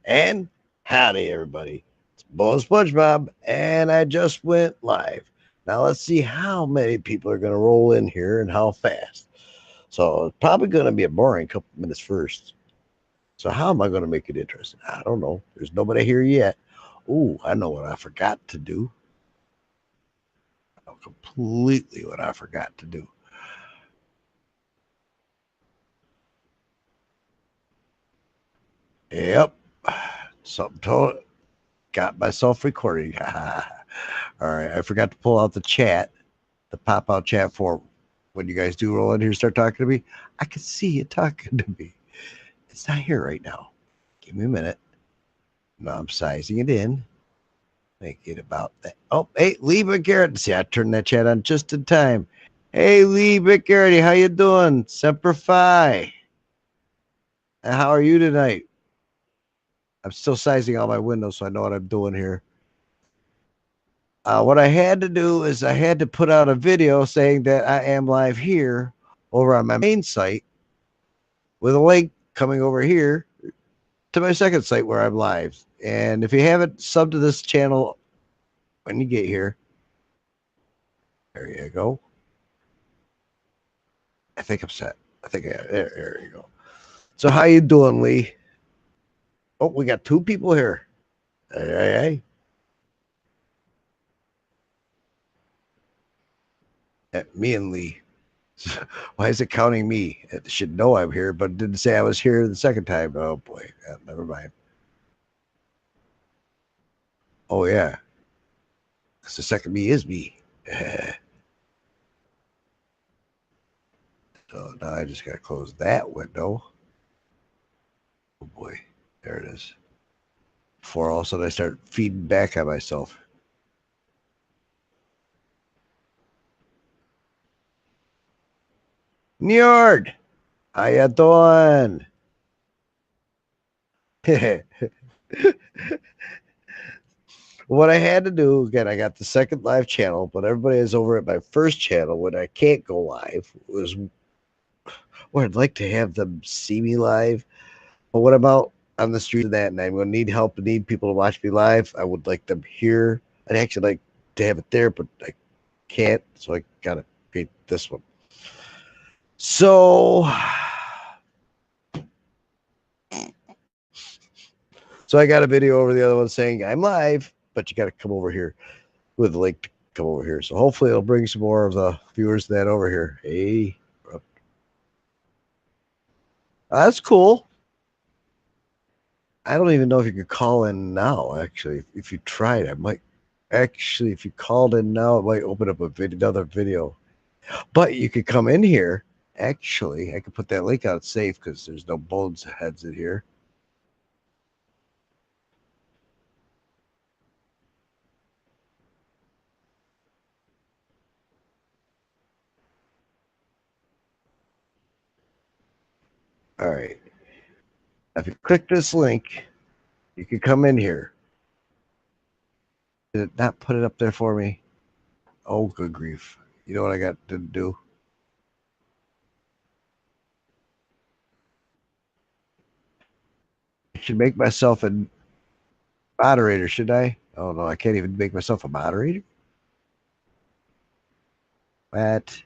And howdy, everybody. It's Bo SpongeBob, and I just went live. Now let's see how many people are going to roll in here and how fast. So it's probably going to be a boring couple minutes first. So how am I going to make it interesting? I don't know. There's nobody here yet. Ooh, I know what I forgot to do. Completely what I forgot to do. Yep. Something told got myself recording. All right. I forgot to pull out the chat, the pop out chat form. When you guys do roll in here, start talking to me, I can see you talking to me. It's not here right now. Give me a minute. Now I'm sizing it in. Make it about that. Oh, hey, Lee McGarrett. See, I turned that chat on just in time. Hey, Lee McGarrett, how you doing? Semper Fi. How are you tonight? I'm still sizing all my windows so I know what I'm doing here. What I had to do is I had to put out a video saying that I am live here over on my main site with a link coming over here to my second site where I'm live. And if you haven't subbed to this channel when you get here, there you go. I think I'm set. I think there you go. So how you doing, Lee? Oh, we got two people here. Hey. Me and Lee. Why is it counting me? It should know I'm here, but it didn't say I was here the second time. Oh boy, never mind. Oh yeah, because the second me is me. So now I just got to close that window. Oh boy, there it is. Before all of a sudden I start feeding back on myself. Njord, how you doing? What I had to do, again, I got the second live channel, but everybody is over at my first channel when I can't go live. Was where I'd like to have them see me live. But what about on the street of that? And I'm going to need help, need people to watch me live. I would like them here. I'd actually like to have it there, but I can't. So I got to create this one. So I got a video over the other one saying I'm live, but you got to come over here with a link to come over here. So hopefully it'll bring some more of the viewers to that over here. Hey, that's cool. I don't even know if you could call in now. Actually, if you tried, I might. Actually, if you called in now, it might open up another video. But you could come in here. Actually, I could put that link out safe because there's no bones heads in here. All right. If you click this link, you can come in here. Did it not put it up there for me? Oh, good grief. You know what I got to do? I should make myself a moderator, should I? Oh, no, I can't even make myself a moderator. What?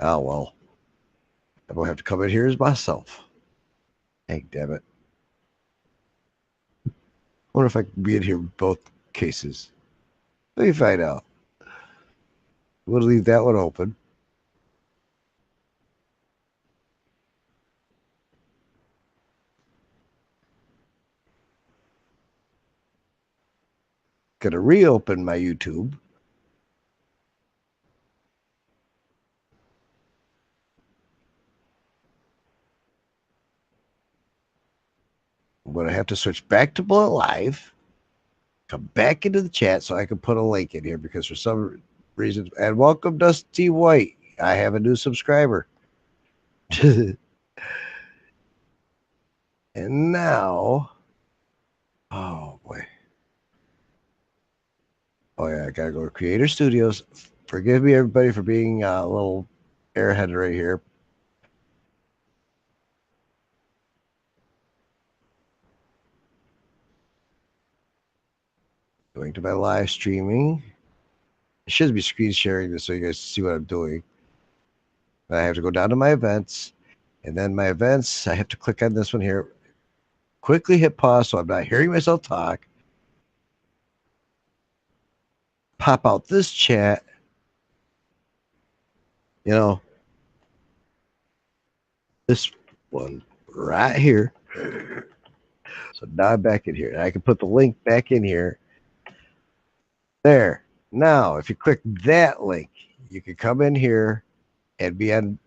Oh, well. I'm going to have to come in here as myself. Dang, damn it. I wonder if I can be in here in both cases. Let me find out. We'll leave that one open. Gonna reopen my YouTube. I'm gonna have to switch back to Bullet Live. Come back into the chat so I can put a link in here because for some reason. And welcome Dusty White. I have a new subscriber. And now, oh boy. Oh yeah, I gotta go to Creator Studios. Forgive me, everybody, for being a little airhead right here. Going to my live streaming. I should be screen sharing this so you guys see what I'm doing. But I have to go down to my events, and then my events, I have to click on this one here. Quickly hit pause so I'm not hearing myself talk. Pop out this chat. You know, this one right here. So now I'm back in here. And I can put the link back in here. There. Now, if you click that link, you can come in here and be on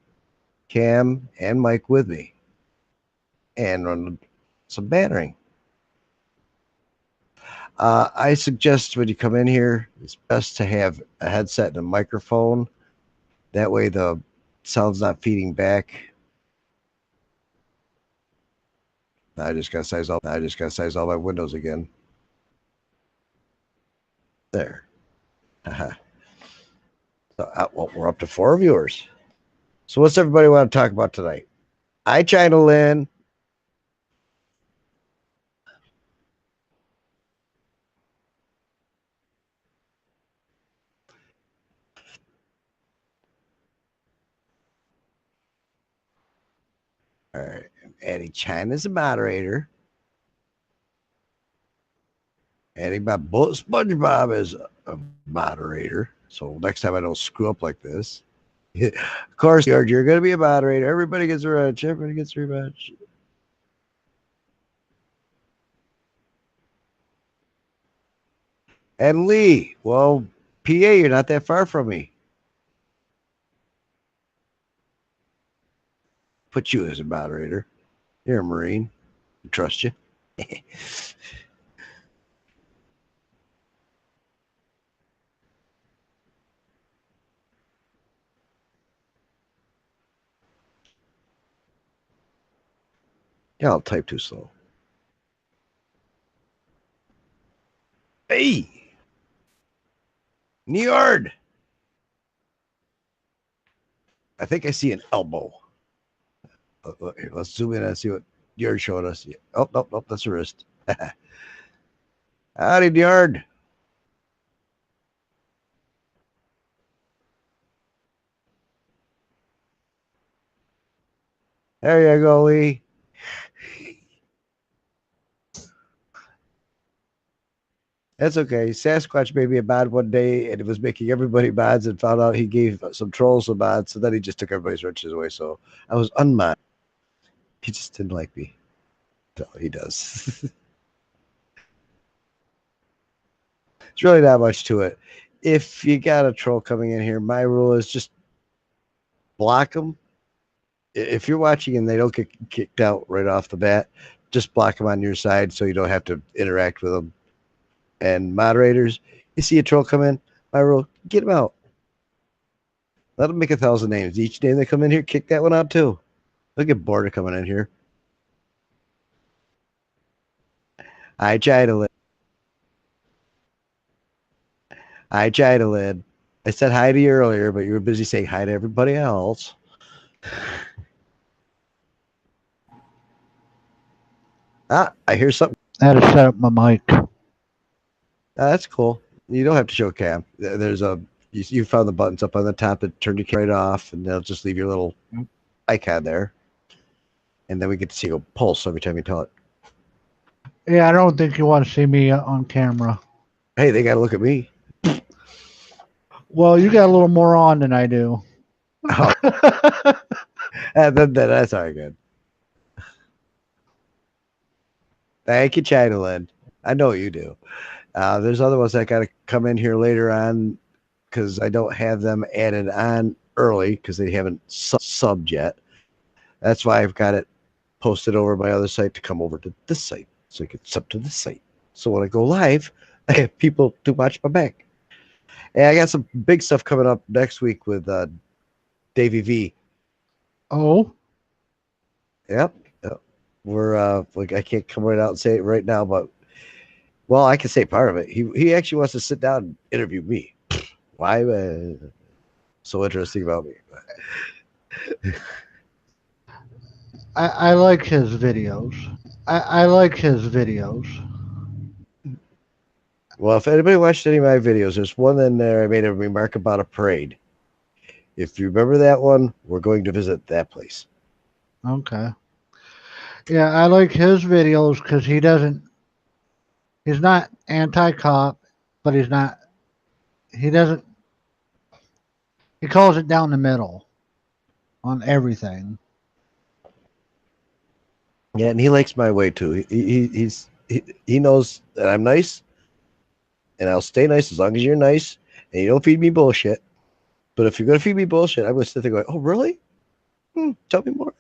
cam and mic with me and run some bannering. I suggest when you come in here, it's best to have a headset and a microphone. That way the sound's not feeding back. I just got to size all my windows again. There. So well, we're up to 4 viewers. So what's everybody want to talk about tonight? Hi, China Lynn. All right. Adding China as a moderator. Adding my SpongeBob as a moderator. So next time I don't screw up like this. Of course, George, you're going to be a moderator. Everybody gets revenge. Everybody gets revenge. And Lee, well, PA, you're not that far from me. Put you as a moderator. You're a Marine. I trust you. Yeah, I'll type too slow. Hey, Neord. I think I see an elbow. Here, let's zoom in and see what Neord showed us. Oh, nope, that's a wrist. Howdy, Neord. There you go, Lee. That's okay. Sasquatch made me a mod one day, and it was making everybody mods, and found out he gave some trolls some mods, so then he just took everybody's riches away. So I was unmod. He just didn't like me. No, he does. It's really not much to it. If you got a troll coming in here, my rule is just block them. If you're watching and they don't get kicked out right off the bat, just block them on your side so you don't have to interact with them. And moderators, you see a troll come in, my rule, get them out. Let them make 1,000 names. Each name they come in here, kick that one out too. They'll get bored of coming in here. I try to live. I try to live. I said hi to you earlier, but you were busy saying hi to everybody else. I hear something. I had to set up my mic. That's cool. You don't have to show cam. There's you found the buttons up on the top that turn your camera right off, and they'll just leave your little icon there. And then we get to see a pulse every time you tell it. Yeah, I don't think you want to see me on camera. Hey, they got to look at me. Well, you got a little more on than I do. Oh. That's all right, good. Thank you, China Lynn. I know you do. There's other ones that got to come in here later on because I don't have them added on early because they haven't subbed yet. That's why I've got it posted over my other site to come over to this site so you can sub to this site. So when I go live, I have people to watch my back. And I got some big stuff coming up next week with Davey V. Oh? Yep. We're like I can't come right out and say it right now, but well, I can say part of it. He actually wants to sit down and interview me. Why? So interesting about me. I like his videos. I like his videos. Well, if anybody watched any of my videos, there's one in there I made a remark about a parade. If you remember that one, we're going to visit that place. Okay. Yeah, I like his videos because he's not anti-cop, but he doesn't, he calls it down the middle on everything. Yeah, and he likes my way too. He knows that I'm nice, and I'll stay nice as long as you're nice, and you don't feed me bullshit. But if you're gonna feed me bullshit, I'm gonna sit there going, "Oh, really? Tell me more."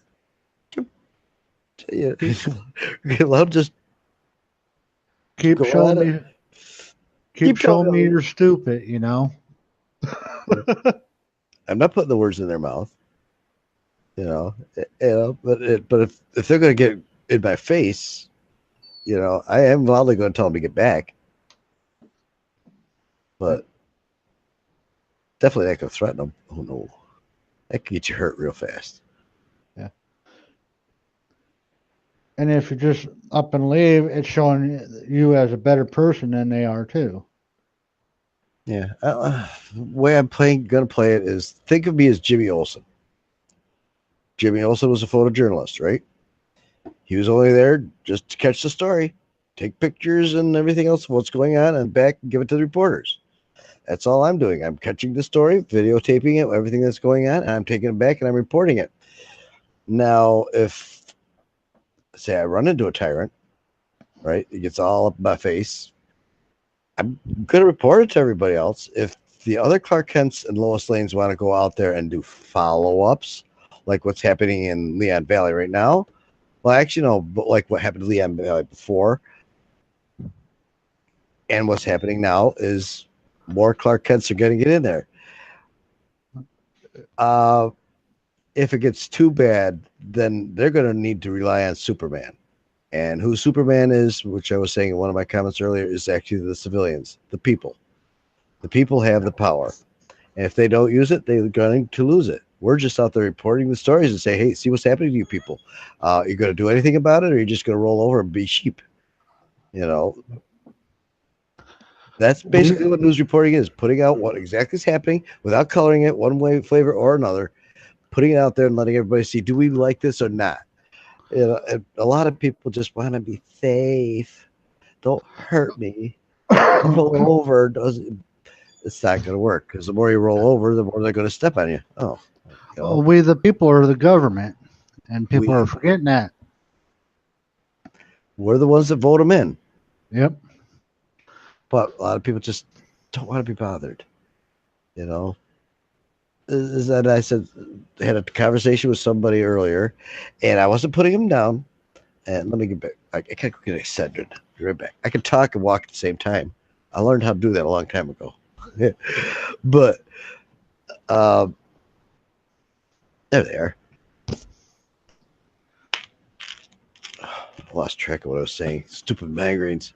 Yeah, Keep, I'll just keep go showing on it. me, keep Keep telling showing me me. you're stupid, you know? I'm not putting the words in their mouth, you know. But if they're gonna get in my face, I am loudly going to tell them to get back. Yep. But definitely not going to threaten them. Oh no, that could get you hurt real fast. Yeah. And if you just up and leave, it's showing you as a better person than they are too. Yeah. The way I'm going to play it is think of me as Jimmy Olsen. Jimmy Olsen was a photojournalist, right? He was only there just to catch the story, take pictures and everything else, what's going on, and back and give it to the reporters. That's all I'm doing. I'm catching the story, videotaping it, everything that's going on, and I'm taking it back and I'm reporting it. Now, if, say, I run into a tyrant, right, it gets all up my face, I'm going to report it to everybody else. If the other Clark Kents and Lois Lanes want to go out there and do follow ups, like what's happening in Leon Valley right now, well, actually, no, but like what happened to Leon Valley before, and what's happening now is more Clark Kents are going to get in there. Uh, if it gets too bad, then they're going to need to rely on Superman. And who Superman is, which I was saying in one of my comments earlier, is actually the civilians, the people. The people have the power. And if they don't use it, they're going to lose it. We're just out there reporting the stories and say, hey, see what's happening to you people. You're going to do anything about it, or you're just going to roll over and be sheep. You know, that's We basically what news reporting is, putting out what exactly is happening without coloring it one way, flavor, or another, putting it out there and letting everybody see, do we like this or not? A lot of people just want to be safe. Don't hurt me. Roll over doesn't. It's not going to work because the more you roll over, the more they're going to step on you. Oh, well, we the people are the government, and people are we forgetting that. we're the ones that vote them in, Yep. but a lot of people just don't want to be bothered. You know, is that I said I had a conversation with somebody earlier, and I wasn't putting him down. And let me get back. I can't go get Excedrin. Be right back. I can talk and walk at the same time. I learned how to do that a long time ago. But uh, there they are. I lost track of what I was saying. Stupid migraines.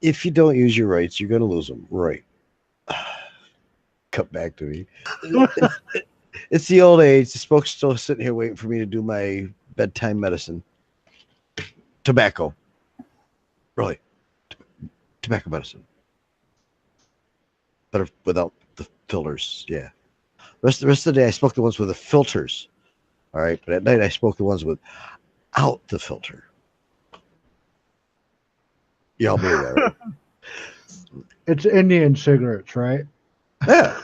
If you don't use your rights, you're going to lose them. Right. Come back to me. It's the old age. The smoke's still sitting here waiting for me to do my bedtime medicine. Tobacco. Really. Tobacco medicine. Better without the filters. Yeah. The rest of the day, I smoke the ones with the filters. All right. But at night, I smoke the ones without the filter. Y'all believe that, right? It's Indian cigarettes, right? Yeah.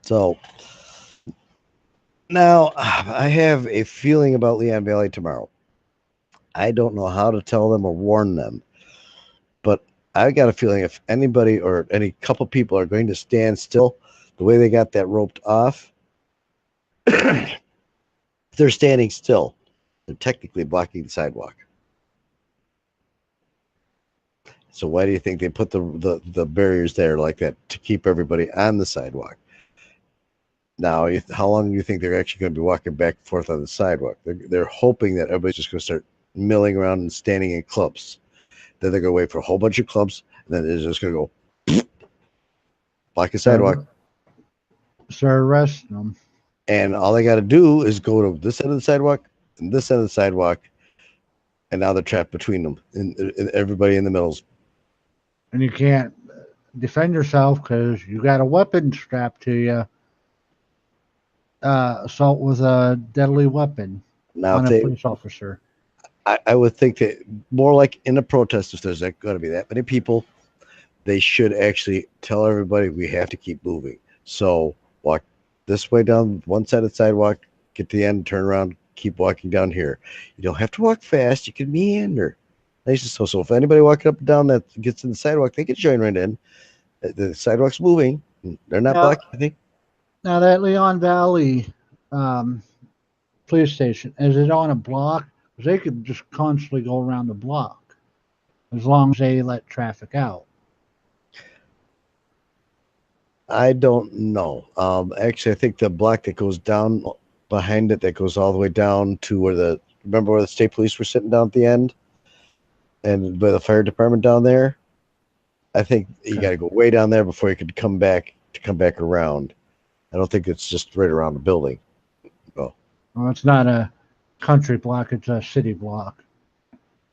So now I have a feeling about Leon Valley tomorrow. I don't know how to tell them or warn them, but I got a feeling if anybody or any couple people are going to stand still the way they got that roped off, they're standing still. They're technically blocking the sidewalk. So why do you think they put the barriers there like that to keep everybody on the sidewalk? Now, how long do you think they're actually going to be walking back and forth on the sidewalk? They're hoping that everybody's just going to start milling around and standing in clumps. Then they're going to wait for a whole bunch of clumps, and then they're just going to go block the sidewalk. start, start arresting them. And all they got to do is go to this end of the sidewalk and this end of the sidewalk, and now they're trapped between them, and everybody in the middle's. And you can't defend yourself because you got a weapon strapped to you. Assault with a deadly weapon Now, on if a they, police officer. I would think that more like in a protest, if there's going to be that many people, they should actually tell everybody we have to keep moving. So walk this way down one side of the sidewalk, get to the end, turn around, keep walking down here. You don't have to walk fast. You can meander. Nice and so. So if anybody walking up and down that gets in the sidewalk, they can join right in. The sidewalk's moving. They're not Now, blocking anything. now that Leon Valley um, police station, is it on a block? 'Cause they could just constantly go around the block as long as they let traffic out. I don't know. Actually, I think the block that goes down behind it, that goes all the way down to where remember where the state police were sitting down at the end, and by the fire department down there. I think you Okay. got to go way down there before you could come back around. I don't think it's just right around the building. Oh, Well, it's not a country block; it's a city block.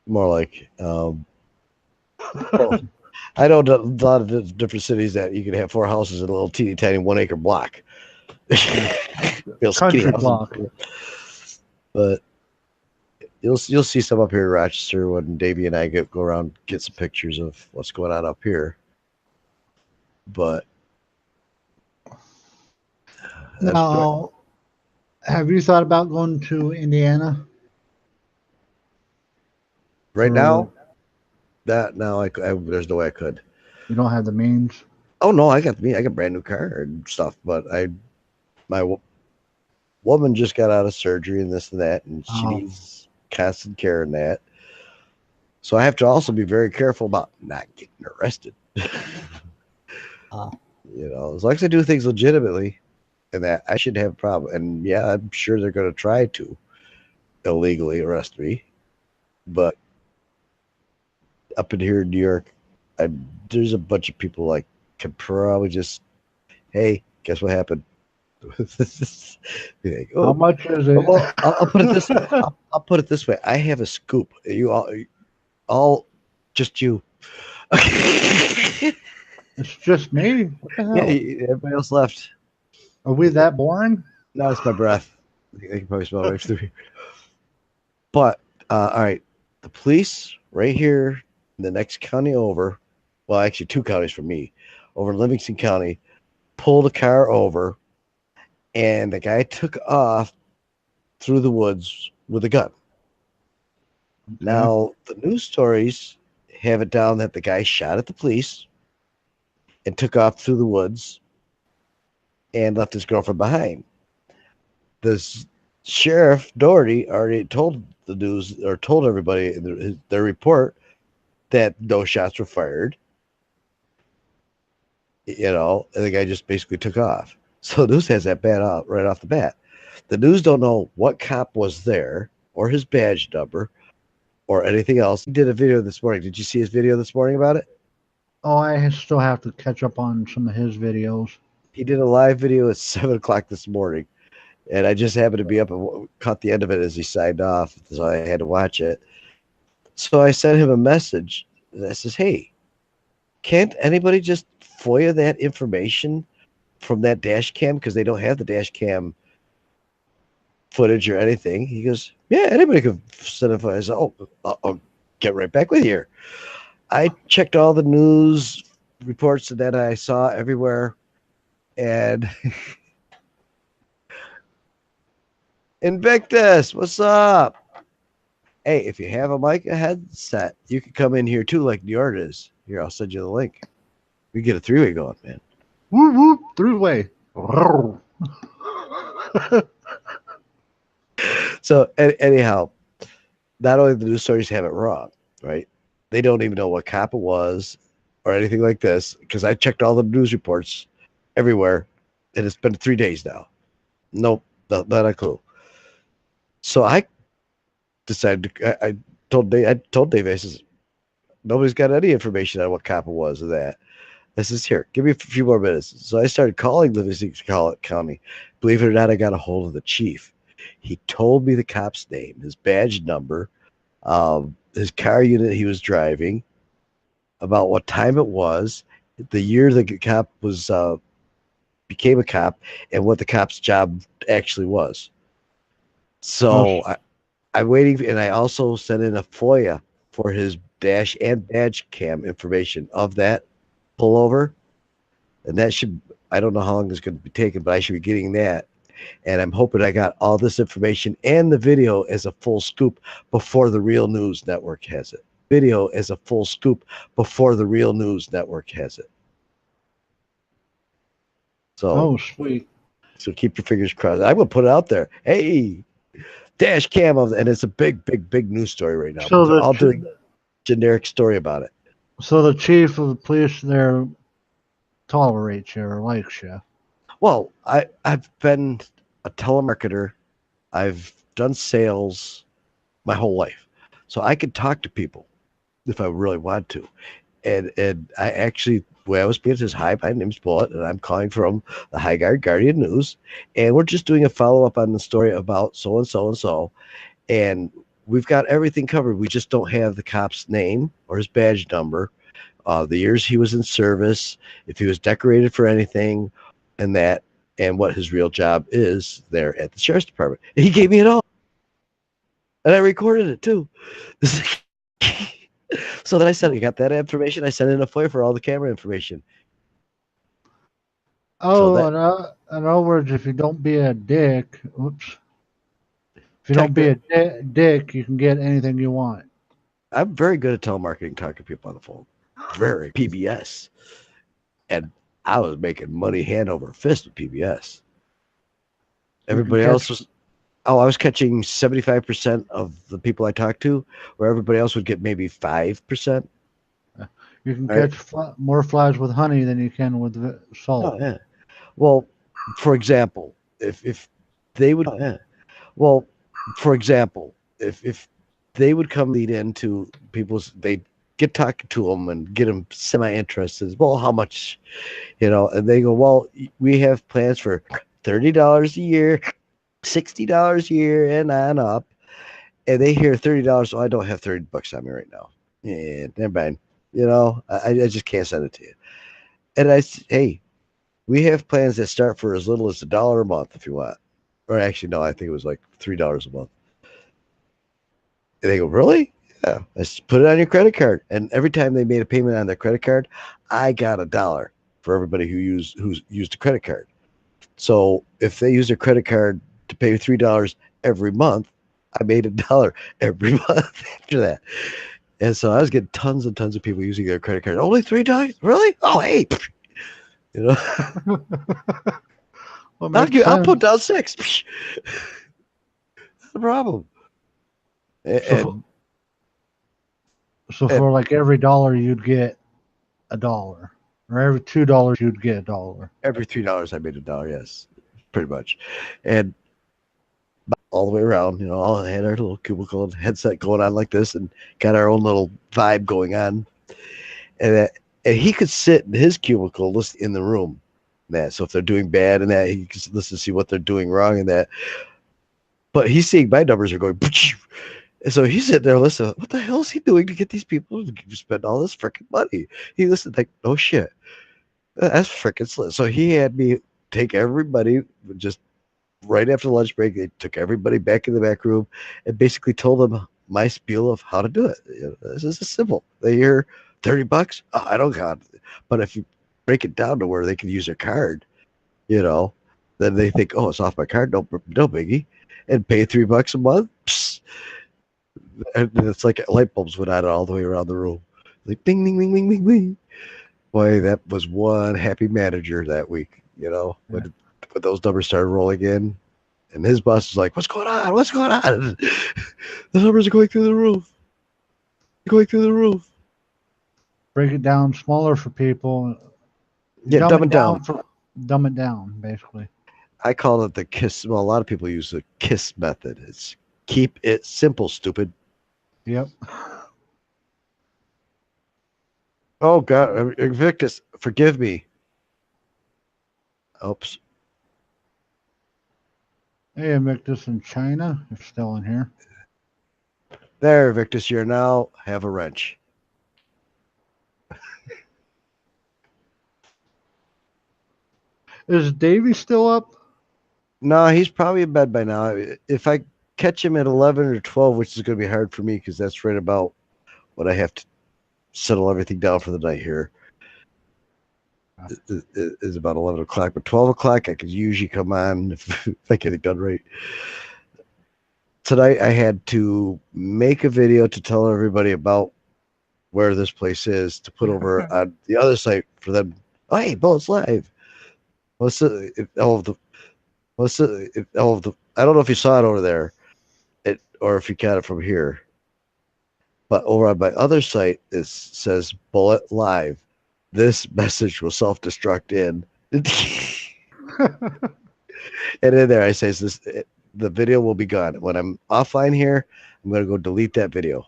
more like well, I know a lot of different cities that you can have 4 houses in a little teeny tiny 1 acre block. Yeah. Real skinny Country houses. block. But you'll see some up here in Rochester when Davey and I go around get some pictures of what's going on up here. But that's Now, have you thought about going to Indiana? right Or now. That now there's no way I could. you don't have the means? Oh no, I got a brand new car and stuff, but my woman just got out of surgery and this and that, and she Oh, needs constant care and that. So I have to also be very careful about not getting arrested. uh, As long as I do things legitimately, and that I should have a problem. And yeah, I'm sure they're going to try to illegally arrest me, but up in here in New York, there's a bunch of people like could probably just, hey, guess what happened? Be like, how oh, much is it? well, I'll put it this. I'll put it this way. I have a scoop. You all just you. Yeah, It's just me. What the hell? everybody else left. Are we that boring? No, it's my breath. They can probably smell right through here. But all right, the police right here in the next county over. Well, actually, 2 counties from me, over in Livingston County, pulled a car over, and the guy took off through the woods with a gun. Okay. Now, the news stories have it down that the guy shot at the police and took off through the woods and left his girlfriend behind. The sheriff Doherty already told the news or told everybody in their report that no shots were fired, and the guy just basically took off. So the news has that bad out right off the bat. The news don't know what cop was there or his badge number or anything else. He did a video this morning. Did you see his video this morning about it? Oh, I still have to catch up on some of his videos. He did a live video at 7 o'clock this morning, and I just happened to be up and caught the end of it as he signed off, so I had to watch it. So I sent him a message that says, "Hey, can't anybody just FOIA that information from that dash cam because they don't have the dash cam footage or anything?" He goes, "Yeah, anybody could send it." I said, "Oh, I'll get right back with you." I checked all the news reports that I saw everywhere, and Invictus, what's up? Hey, if you have a mic, a headset, you can come in here too, like New York is. Here, I'll send you the link. We get a 3-way going, man. Whoop whoop, three-way. So anyhow, not only the news stories have it wrong, right? They don't even know what cop it was or anything like this because I checked all the news reports everywhere, and it's been 3 days now. Nope, not a clue. So I decided I told Dave, I says, nobody's got any information on what cop it was or that. This is here. Give me a few more minutes. So I started calling Livingston County. Believe it or not, I got a hold of the chief. He told me the cop's name, his badge number, his car unit he was driving, about what time it was, the year the cop was became a cop, and what the cop's job actually was. Oh, So I'm waiting, and I also sent in a FOIA for his dash and badge cam information of that pullover, and that should, I don't know how long it's going to be taking, but I should be getting that. And I'm hoping I got all this information and the video as a full scoop before the Real News Network has it. Video as a full scoop before the Real News Network has it. So, oh, sweet. so keep your fingers crossed. I'm gonna put it out there. Hey, dash cam of, and it's a big, big, big news story right now. So But they're the all doing generic story about it. so the chief of the police there tolerates you or likes you. Well, I've been a telemarketer. I've done sales my whole life, so I could talk to people if I really want to. And I actually, the way I was being says, hi, my name's Bullet, and I'm calling from the High Guard Guardian News, and we're just doing a follow up on the story about so and so and so, and we've got everything covered. We just don't have the cop's name or his badge number, the years he was in service, if he was decorated for anything, and that, and what his real job is there at the sheriff's department. And he gave me it all, and I recorded it too. So then I said, you got that information? I sent in a FOIA for all the camera information. So Oh, that in other words, if you don't be a dick, oops, if you don't be technically, a dick, you can get anything you want. I'm very good at telemarketing, talking to people on the phone. Very PBS, and I was making money hand over fist with PBS. You can Everybody catch else was. Oh, I was catching 75% of the people I talked to, where everybody else would get maybe 5%. you can Right? catch more flies with honey than you can with Oh salt. yeah. Well, for example, if they would, oh, yeah. Well, for example, if they would come lead into people's, they get talking to them and get them semi-interested. Well, how much, and they go, well, we have plans for $30 a year, $60 a year, and on up. And they hear $30. So I don't have $30 on me right now. Yeah, never mind. I just can't send it to you. And hey, we have plans that start for as little as $1 a month if you want. Or actually, no, I think it was like $3 a month. And they go, really? Yeah. Let's put it on your credit card. And every time they made a payment on their credit card, I got $1 for everybody who's used a credit card. So if they use their credit card to pay $3 every month, I made $1 every month after that. And so I was getting tons and tons of people using their credit card. Only $3? Really? Oh, hey. You know, Well, makes I'll put sense. down 6. No problem. So, for, And, so and for like every dollar, you'd get $1, or every $2, you'd get $1. every $3 I made $1. Yes, pretty much. And all the way around, all had our little cubicle and headset going on like this, and got our own little vibe going on. And he could sit in his cubicle, listen in the room. That so if they're doing bad and that, he can listen to see what they're doing wrong and that. But he's seeing my numbers are going. And so he's sitting there listening. What the hell is he doing to get these people to spend all this freaking money? He listened like, oh shit, that's freaking slit. So he had me take everybody just right after the lunch break. They took everybody back in the back room and basically told them my spiel of how to do it. This is simple. They hear $30. Oh, I don't got it. But if you break it down to where they can use their card, you know, then they think, oh, it's off my card. No biggie. And pay $3 a month. Psst. And it's like light bulbs went on all the way around the room. Like ding, ding, ding, ding, ding, ding. Boy, that was one happy manager that week, Yeah. when those numbers started rolling in. And his boss was like, what's going on? What's going on? The numbers are going through the roof. Going through the roof. Break it down smaller for people. Yeah, dumb it down. Dumb it down, basically. I call it the KISS. Well, a lot of people use the KISS method. It's keep it simple, stupid. Yep. Oh God, Invictus, forgive me. Oops. Hey, Invictus in China, you're still in here. There, Invictus, you're now have a wrench. Is Davey still up? No, he's probably in bed by now. If I catch him at 11 or 12, which is going to be hard for me because that's right about when I have to settle everything down for the night here, is about 11 o'clock. But 12 o'clock, I could usually come on if I get it done right. Tonight, I had to make a video to tell everybody about where this place is to put over on the other site for them. Oh, hey, Bullet's live. What's the, if all of the, what's the, if all of the, I don't know if you saw it over there, or if you got it from here. But over on my other site, it says Bullet Live. This message will self destruct in. And in there, I say, the video will be gone. When I'm offline here, I'm going to go delete that video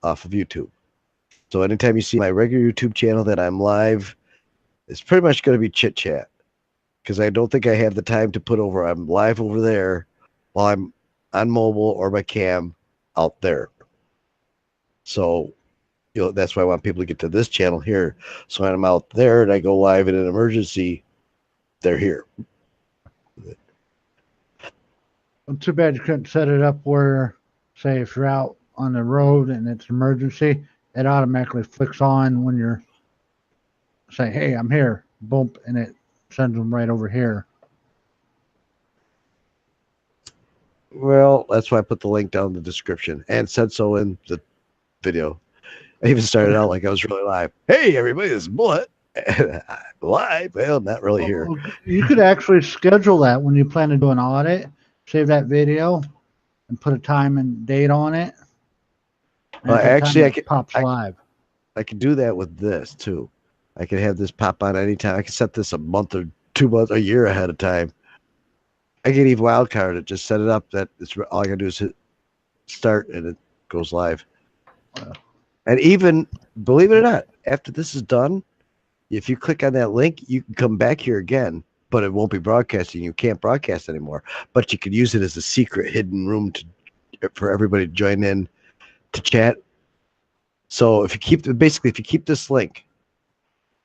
off of YouTube. So anytime you see my regular YouTube channel that I'm live, it's pretty much going to be chit chat because I don't think I have the time to put over I'm live over there while I'm on mobile or my cam out there. So that's why I want people to get to this channel here. So when I'm out there and I go live in an emergency, they're here. Too bad you couldn't set it up where, say, if you're out on the road and it's an emergency, it automatically flicks on when you're say, "Hey, I'm here." Boom, and it sends them right over here. Well, that's why I put the link down in the description and said so in the video. I even started out like I was really live. Hey, everybody, this is Bullet. Live? Well, not really here. You could actually schedule that when you plan to do an audit. Save that video and put a time and date on it. And at that time, Actually, it pops live. I can do that with this too. I can have this pop on anytime. I can set this a month or 2 months, a year ahead of time. I can even wildcard it. Just set it up that it's all I gotta do is hit start and it goes live. And even believe it or not, after this is done, if you click on that link, you can come back here again, but it won't be broadcasting. You can't broadcast anymore. But you can use it as a secret hidden room for everybody to join in to chat. So if you keep this link,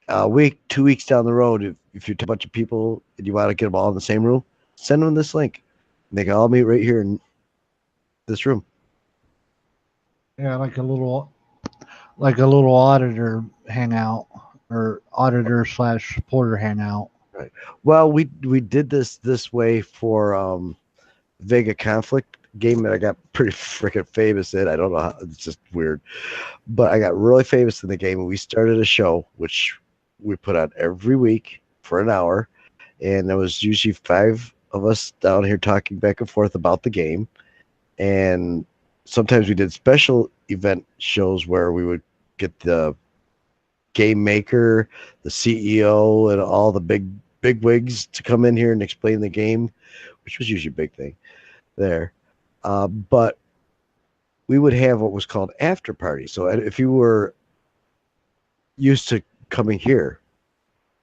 a week, 2 weeks down the road, if you're a bunch of people and you want to get them all in the same room, send them this link. And they can all meet right here in this room. Yeah, like a little auditor hangout or auditor slash supporter hangout. Right. Well, we did this way for Vega Conflict game that I got pretty freaking famous in. I don't know how, it's just weird. But I got really famous in the game and we started a show which we put on every week for an hour. And there was usually 5 of us down here talking back and forth about the game. And sometimes we did special event shows where we would get the game maker, the CEO, and all the big wigs to come in here and explain the game, which was usually a big thing there. But we would have what was called after party. So if you were used to coming here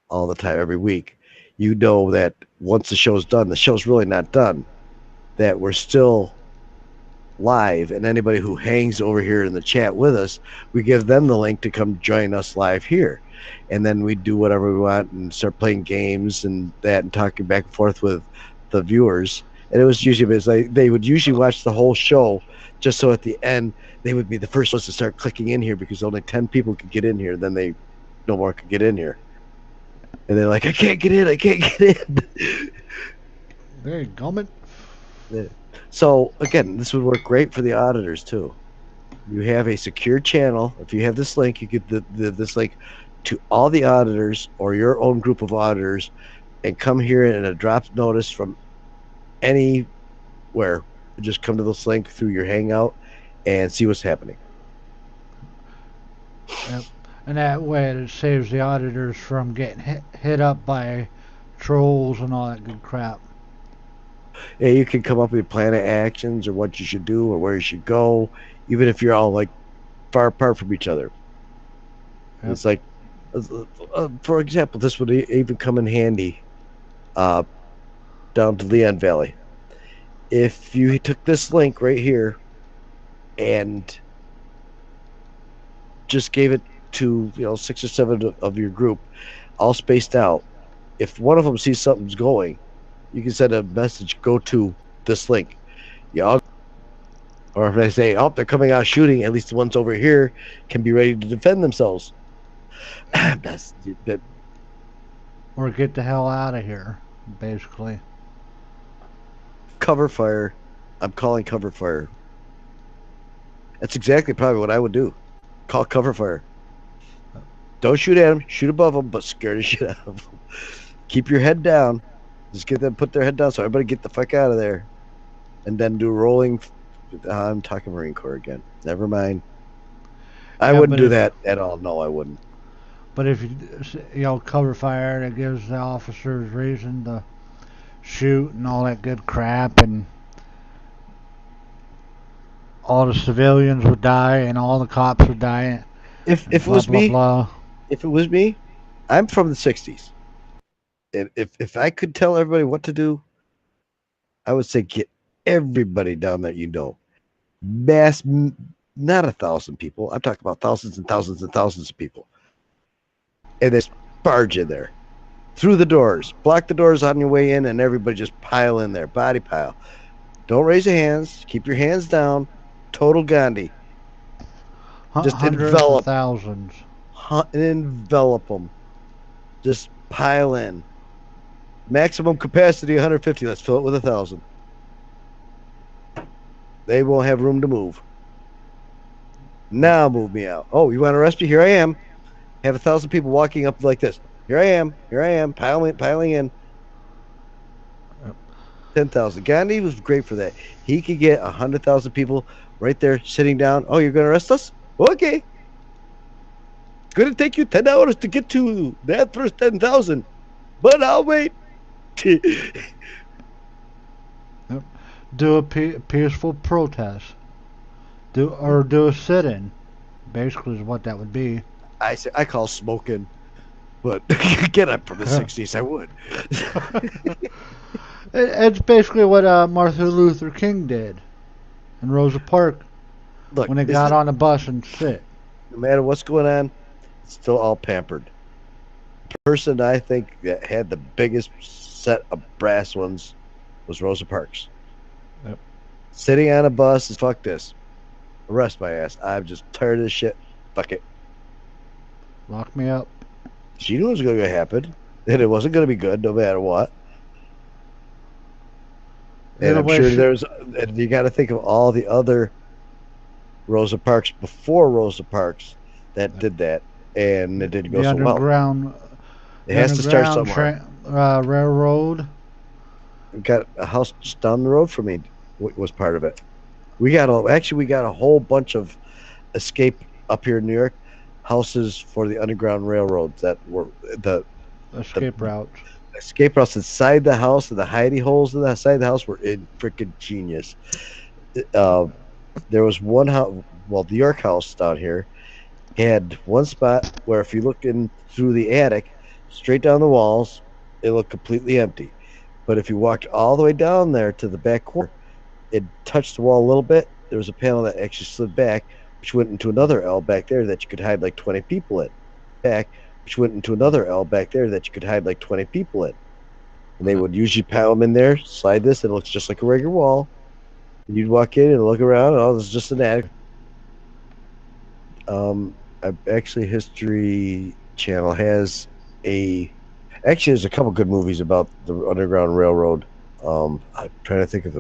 all the time every week, you know that once the show's done, the show's really not done. That we're still live, and anybody who hangs over here in the chat with us, we give them the link to come join us live here, and then we do whatever we want and start playing games and that and talking back and forth with the viewers. And it was like they would usually watch the whole show just so at the end they would be the first ones to start clicking in here because only 10 people could get in here, then they no more could get in here, and they're like, I can't get in. There you go, man. So again, this would work great for the auditors too. You have a secure channel. If you have this link, you get this link to all the auditors or your own group of auditors, and come here in a drop notice from anywhere. Just come to this link through your Hangout and see what's happening. Yep. And that way it saves the auditors from getting hit up by trolls and all that good crap. Yeah, you can come up with a plan of actions or what you should do or where you should go, even if you're all like far apart from each other. Yep. It's like, for example, this would even come in handy uh, down to Leon Valley. If you took this link right here and just gave it to 6 or 7 of your group, all spaced out. If one of them sees something's going, you can send a message. Go to this link. Yeah, or if they say, "Oh, they're coming out shooting," at least the ones over here can be ready to defend themselves. That's that. Or get the hell out of here, basically. Cover fire. I'm calling cover fire. That's exactly probably what I would do. Call cover fire. Don't shoot at them. Shoot above them, but scare the shit out of them. Keep your head down. Just get them put their head down so everybody get the fuck out of there, and then do rolling. I'm talking Marine Corps again. Never mind. I Yeah, wouldn't do that at all. No, I wouldn't. but if you cover fire, that gives the officers reason to shoot and all that good crap, and all the civilians would die and all the cops would die, If and if it blah was blah me, blah. if it was me, I'm from the '60s. And if I could tell everybody what to do, I would say get everybody down there. Mass, not 1,000 people. I'm talking about thousands and thousands and thousands of people, and they barge in there through the doors, block the doors on your way in, and everybody just pile in there, body pile. Don't raise your hands. Keep your hands down. Total Gandhi. Just Hundreds of envelop, thousands. envelop them. Just pile in. Maximum capacity 150. Let's fill it with 1,000. They won't have room to move. Now move me out. Oh, you want to arrest me? Here I am. Have 1,000 people walking up like this. Here I am. Here I am. Piling in. 10,000. Gandhi was great for that. He could get 100,000 people right there sitting down. Oh, you're going to arrest us? Okay. It's going to take you 10 hours to get to that first 10,000, but I'll wait. Do a peaceful protest. Do a sit-in. Basically, is what that would be. I call smoking, but get up from the '60s. I would. It's basically what Martin Luther King did in Rosa Parks Look, when they got on a bus and sit. no matter what's going on, it's still all pampered. The person I think that had the biggest set of brass ones was Rosa Parks. Yep. Sitting on a bus is fuck this. Arrest my ass. I'm just tired of this shit. Fuck it. Lock me up. She knew it was going to happen, and it wasn't going to be good no matter what. And Either I'm way, sure there's, and you got to think of all the other Rosa Parks before Rosa Parks that did that, and it didn't go the so well. underground, It has to start underground somewhere. railroad. We got a house just down the road from me was part of it. We got a whole bunch of escape up here in New York houses for the Underground Railroads that were the Escape routes. escape routes inside the house and the hidey holes in the side of the house were in freaking genius. Uh, there was one house, well, the York house down here had one spot where if you look in through the attic, straight down the walls, it looked completely empty. But if you walked all the way down there to the back corner, it touched the wall a little bit. There was a panel that actually slid back, which went into another L back there that you could hide like 20 people in. Back, which went into another L back there that you could hide like 20 people in. And they would usually pile them in there, slide this, and it looks just like a regular wall. And you'd walk in and look around, and oh, this is just an attic. Actually, History Channel has there's a couple good movies about the Underground Railroad. I'm trying to think of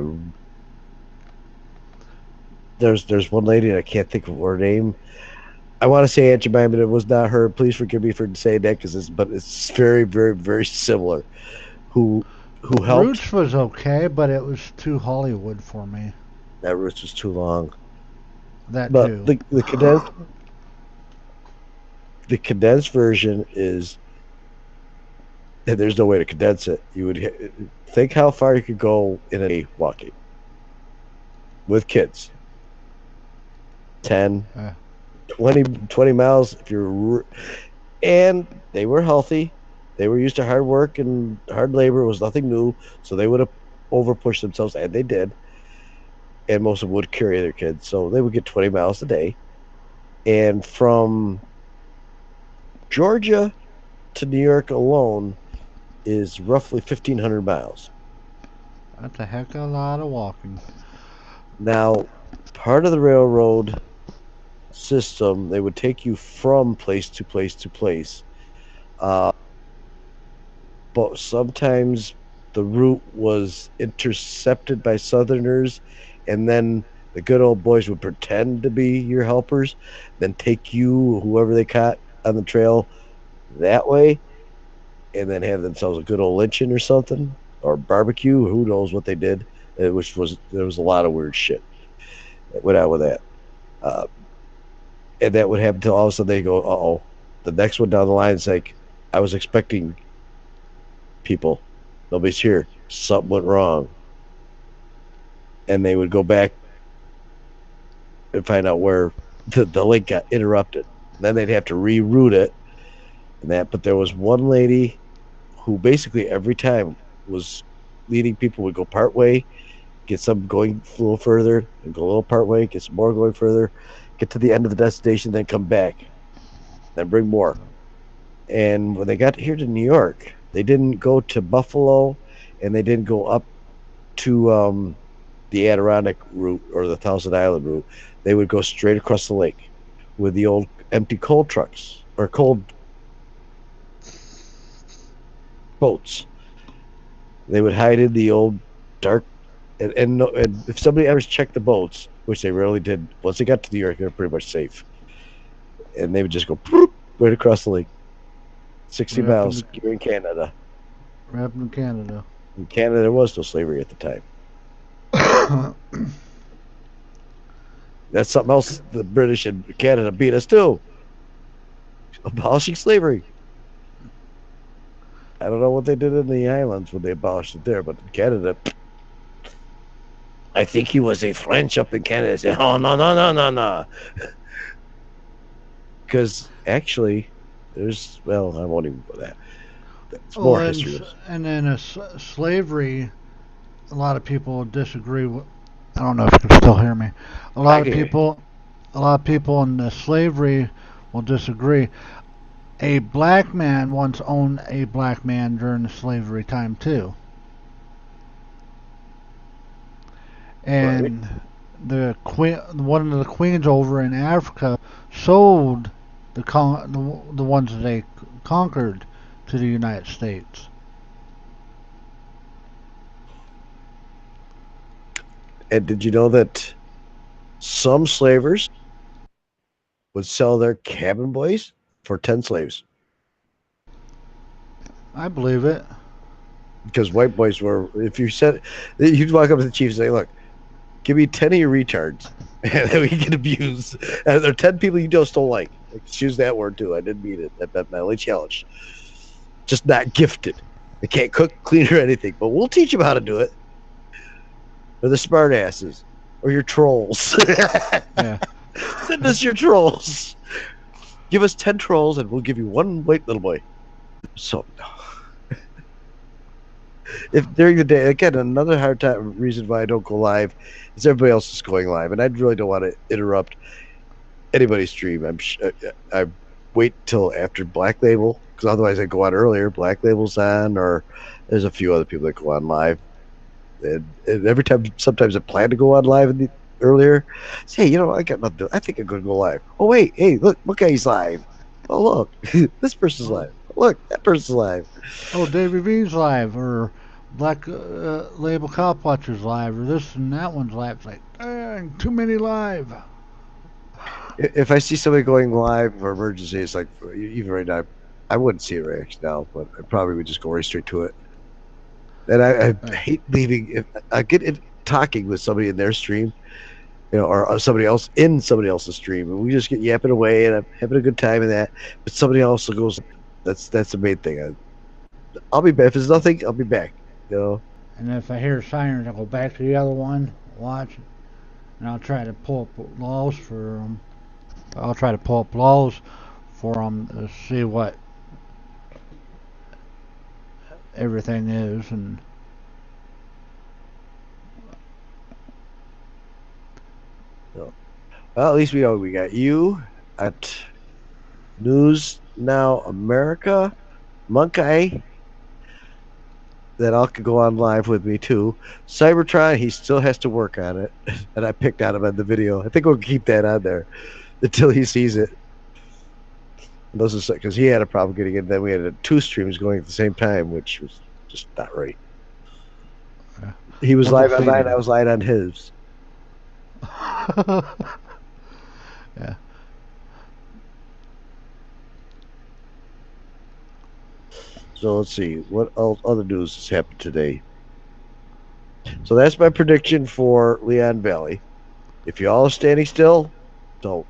there's one lady and I can't think of her name. I want to say Aunt Jemima, but it was not her. Please forgive me for saying that but it's very, very, very similar. Who helped? Roots was okay, but it was too Hollywood for me. That Roots was too long. That But too. the condensed version is, and there's no way to condense it. You would think how far you could go in a day walking with kids. 10, 20 miles if you're, and they were healthy. They were used to hard work and hard labor. It was nothing new. So they would have over pushed themselves, and they did. And most of them would carry their kids. So they would get 20 miles a day. And from Georgia to New York alone is roughly 1,500 miles. That's a heck of a lot of walking. Now, part of the railroad system, they would take you from place to place to place. Uh, but sometimes the route was intercepted by Southerners, and then the good old boys would pretend to be your helpers, then take you, whoever they caught on the trail, that way, and then have themselves a good old lynching or something, or barbecue. Who knows what they did? Which was there was a lot of weird shit that went out with that. Uh, and that would happen until all of a sudden they go, oh, the next one down the line is like, I was expecting people. Nobody's here. Something went wrong. And they would go back and find out where the link got interrupted. Then they'd have to reroute it and that. But there was one lady who basically every time was leading people would go part way, get some going a little further, and go a little part way, get some more going further, get to the end of the destination, then come back, then bring more. And when they got here to New York, they didn't go to Buffalo, and they didn't go up to the Adirondack route or the Thousand Island route. They would go straight across the lake with the old empty coal trucks or coal boats. They would hide in the old dark, and if somebody ever checked the boats, which they rarely did, once they got to New York, they're pretty much safe. And they would just go right across the lake, 60 Right up miles. You're in Canada. in Canada. In Canada, there was no slavery at the time. That's something else the British and Canada beat us to. Abolishing slavery. I don't know what they did in the islands when they abolished it there, but in Canada, I think he was a French up in Canada. They said, oh, no, no, no, no, no. Because actually, there's, well, I won't even go that. It's Oh, more history. and then slavery. A lot of people disagree with. I don't know if you can still hear me. A I lot of can hear you. people, a lot of people in the slavery will disagree. A black man once owned a black man during the slavery time too, Right. and the queen, one of the queens over in Africa, sold the ones that they conquered to the United States. And did you know that some slavers would sell their cabin boys for 10 slaves? I believe it. Because white boys were, if you said, you'd walk up to the chief and say, look, give me 10 of your retards and then we can get abused. And there are 10 people you just don't like. Choose that word too. I didn't mean it. That mentally challenged. Just not gifted. They can't cook, clean, or anything, but we'll teach them how to do it. Or the smart asses. Or your trolls. Yeah. Send us your trolls. Give us 10 trolls and we'll give you one white little boy. So, if during the day, again, another hard time reason why I don't go live is everybody else is going live, and I really don't want to interrupt anybody's stream. I wait till after Black Label because otherwise I go on earlier. Black Label's on, or there's a few other people that go on live, and every time, sometimes I plan to go on live earlier. Say, hey, I got nothing. I think I'm going to go live. Oh wait, hey, look, guy's live. Oh look, this person's Oh, live. Look, that person's live. oh, Davey V's live, or Black Label Cop Watchers live, or this and that one's live. It's like, dang, too many live. If I see somebody going live or emergency, it's like even right now, I wouldn't see a reaction now, but I probably would just go right straight to it. And I Right. hate leaving. If I get in talking with somebody in their stream, or somebody else in somebody else's stream, and we just get yapping away, and I'm having a good time in that. But somebody else goes. That's the main thing. I'll be back. If there's nothing, I'll be back. You know. And if I hear sirens, I'll go back to the other one, watch, and I'll try to pull up laws for them. I'll try to pull up laws for them to see what everything is. And So, well, at least we know we got you at News Now America, Monkey, that all could go on live with me too. Cybertron, he still has to work on it, and I picked on him on the video. I think we'll keep that on there until he sees it. Those are because he had a problem getting it. Then we had two streams going at the same time, which was just not right. He was double live on mine, feeding. I was live on his. Yeah. So let's see what other news has happened today. So that's my prediction for Leon Valley. If you all are standing still, don't.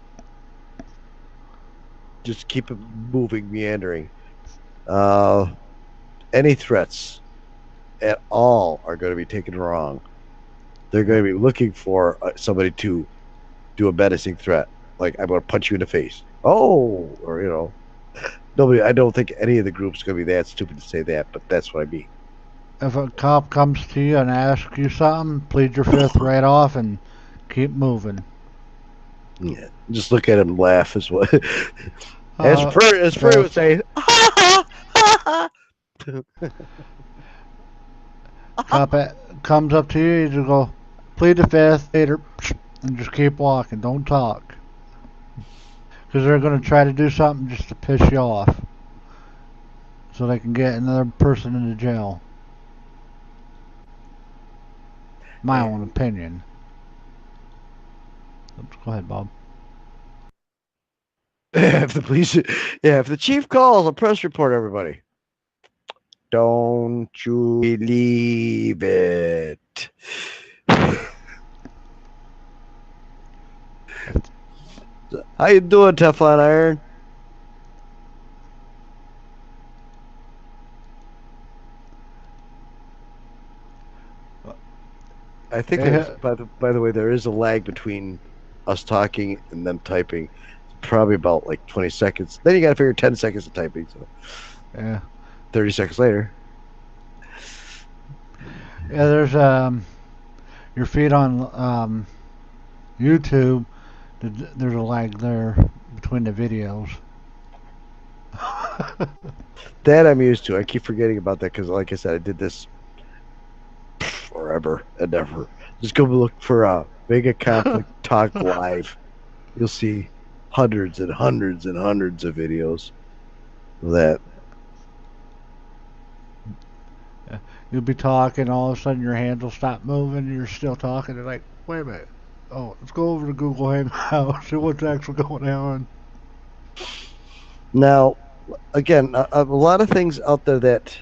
Just keep it moving, meandering. Any threats at all are going to be taken wrong. They're going to be looking for somebody to do a menacing threat, like I'm going to punch you in the face. Oh, or nobody. I don't think any of the groups going to be that stupid to say that, but that's what I mean. If a cop comes to you and asks you something, plead your fifth right off and keep moving. Yeah, just look at him and laugh as well. Uh, As Furry would say, ha ha ha ha. cop comes up to you, you just go, plead the fifth, later, and just keep walking. Don't talk. Because they're going to try to do something just to piss you off. So they can get another person into jail. My own opinion. Oops, go ahead, Bob. If the police, yeah, if the chief calls a press report, everybody, don't you believe it? How you doing, Teflon Iron? I think there's by the way there is a lag between us talking and them typing. It's probably about like 20 seconds. Then you got to figure 10 seconds of typing. So Yeah. 30 seconds later. Yeah, there's your feed on YouTube. There's a lag there between the videos. That I'm used to. I keep forgetting about that because, like I said, I did this forever and ever. Just go look for Mega Conflict Talk Live. You'll see hundreds and hundreds and hundreds of videos of that. You'll be talking, all of a sudden your hands will stop moving, and you're still talking. They're like, wait a minute. Oh, let's go over to Google Hangout, see what's actually going on. Now, again, a lot of things out there that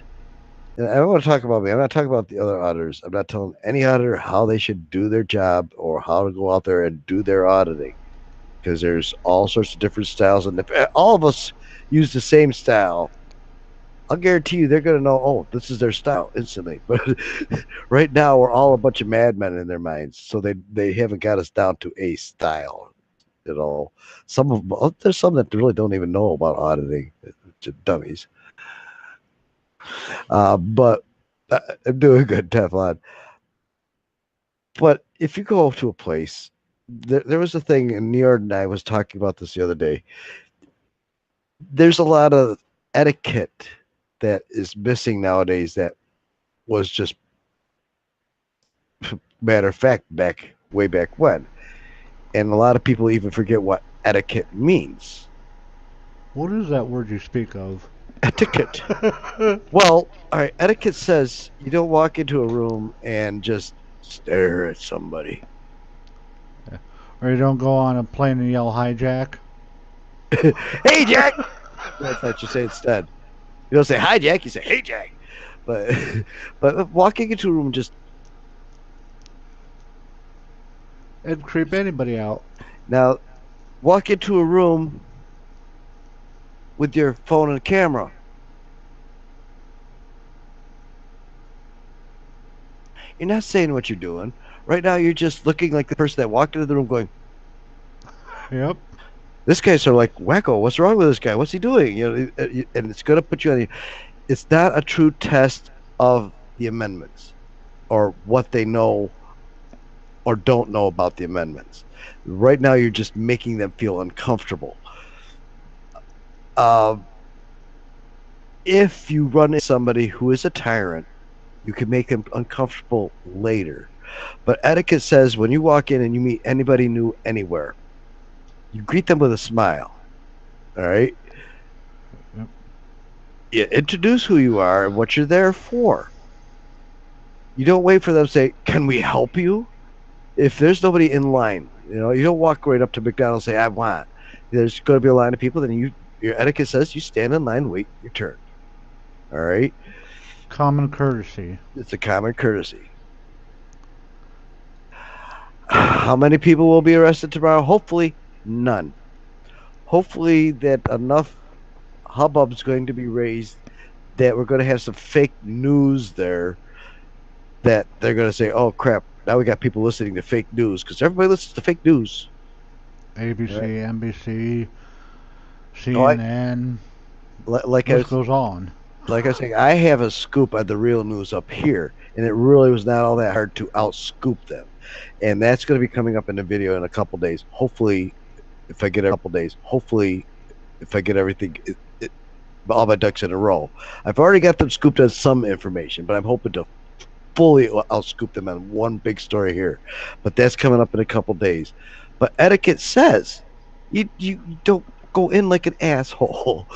and I don't want to talk about me. I'm not talking about the other auditors. I'm not telling any auditor how they should do their job or how to go out there and do their auditing because there's all sorts of different styles. And if all of us use the same style, I'll guarantee you they're going to know, oh, this is their style instantly. But right now, we're all a bunch of madmen in their minds. So they haven't got us down to a style at all. Some of them, there's some that really don't even know about auditing. Just dummies. But I'm doing good, Teflon. But if you go to a place, there was a thing, and Neord and I was talking about this the other day. There's a lot of etiquette that is missing nowadays that was just matter of fact way back when. And a lot of people even forget what etiquette means. What is that word you speak of? Etiquette. Well, all right, etiquette says you don't walk into a room and just stare at somebody. Or you don't go on a plane and yell hijack. Hey, Jack! That's what you say instead. You don't say hi, Jack. You say hey, Jack. But but walking into a room just It'd creep anybody out. now walk into a room with your phone and camera. You're not saying what you're doing. Right now, you're just looking like the person that walked into the room going, Yep. This guy's sort of like wacko. What's wrong with this guy? What's he doing? And it's going to put you on. It's not a true test of the amendments or what they know or don't know about the amendments. Right now, you're just making them feel uncomfortable. Uh, if you run into somebody who is a tyrant, you can make them uncomfortable later. But etiquette says when you walk in and you meet anybody new anywhere, you greet them with a smile. All right. Yep. You introduce who you are and what you're there for. You don't wait for them to say, "Can we help you?" If there's nobody in line, you don't walk right up to McDonald's and say, "I want." There's going to be a line of people. Then your etiquette says you stand in line, wait your turn. All right. Common courtesy. It's a common courtesy. How many people will be arrested tomorrow? Hopefully, none. Hopefully, that enough hubbub's going to be raised that we're going to have some fake news there that they're going to say, "Oh crap, now we got people listening to fake news," because everybody listens to fake news. ABC, Right? NBC, Oh, CNN. like I List was goes on. like I was saying, I have a scoop on the real news up here, and it really was not all that hard to outscoop them. And that's going to be coming up in the video in a couple days. Hopefully, if I get a couple days, hopefully, if I get everything, all my ducks in a row. I've already got them scooped on some information, but I'm hoping to fully outscoop them on one big story here. But that's coming up in a couple days. But etiquette says you don't go in like an asshole.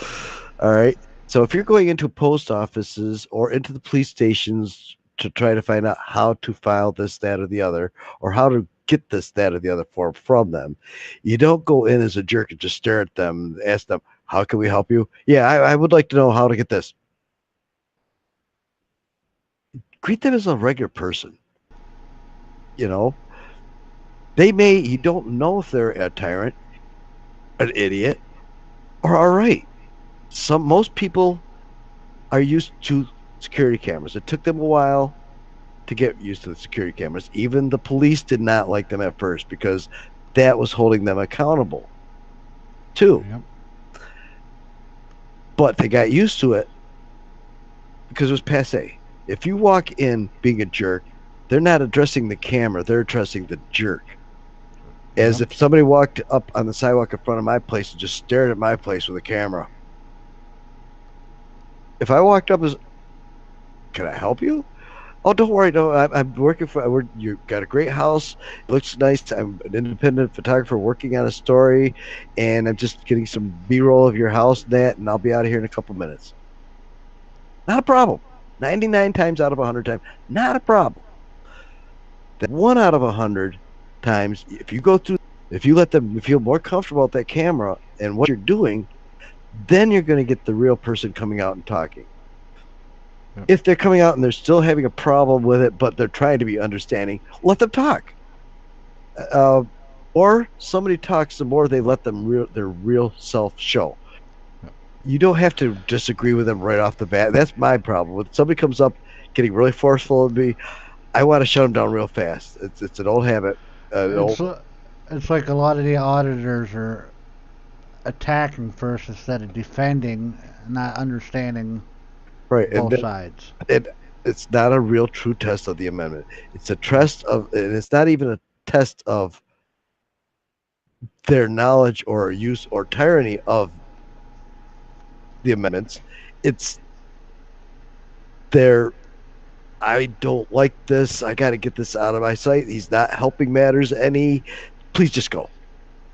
All right. So if you're going into post offices or into the police stations to try to find out how to file this, that, or the other, or how to get this, that, or the other form from them, you don't go in as a jerk and just stare at them and ask them, "How can we help you?" "Yeah, I would like to know how to get this." Greet them as a regular person. You know, you don't know if they're a tyrant, an idiot, or all right. Most people are used to security cameras. It took them a while to get used to the security cameras. Even the police did not like them at first because that was holding them accountable too. Yep. But they got used to it because it was passe. If you walk in being a jerk, they're not addressing the camera, they're addressing the jerk. As Yep. if somebody walked up on the sidewalk in front of my place and just stared at my place with a camera. If I walked up as, "Can I help you?" "Oh, don't worry. No, I'm working for. You got a great house. It looks nice. I'm an independent photographer working on a story, and I'm just getting some B-roll of your house, and I'll be out of here in a couple minutes." Not a problem. 99 times out of 100 times, not a problem. That 1 out of 100 times, if you let them feel more comfortable with that camera and what you're doing, then you're going to get the real person coming out and talking. Yep. If they're coming out and they're still having a problem with it, but they're trying to be understanding, let them talk. Uh, or somebody talks, the more they let their real self show. Yep. You don't have to disagree with them right off the bat. That's my problem. When somebody comes up getting really forceful at me, I want to shut them down real fast. It's an old habit. It's it's like a lot of the auditors are attacking first instead of defending, not understanding Right, and both then sides. it's not a real true test of the amendment. It's a test of, and it's not even a test of their knowledge or use or tyranny of the amendments. It's their, "I don't like this. I got to get this out of my sight. He's not helping matters any. Please just go."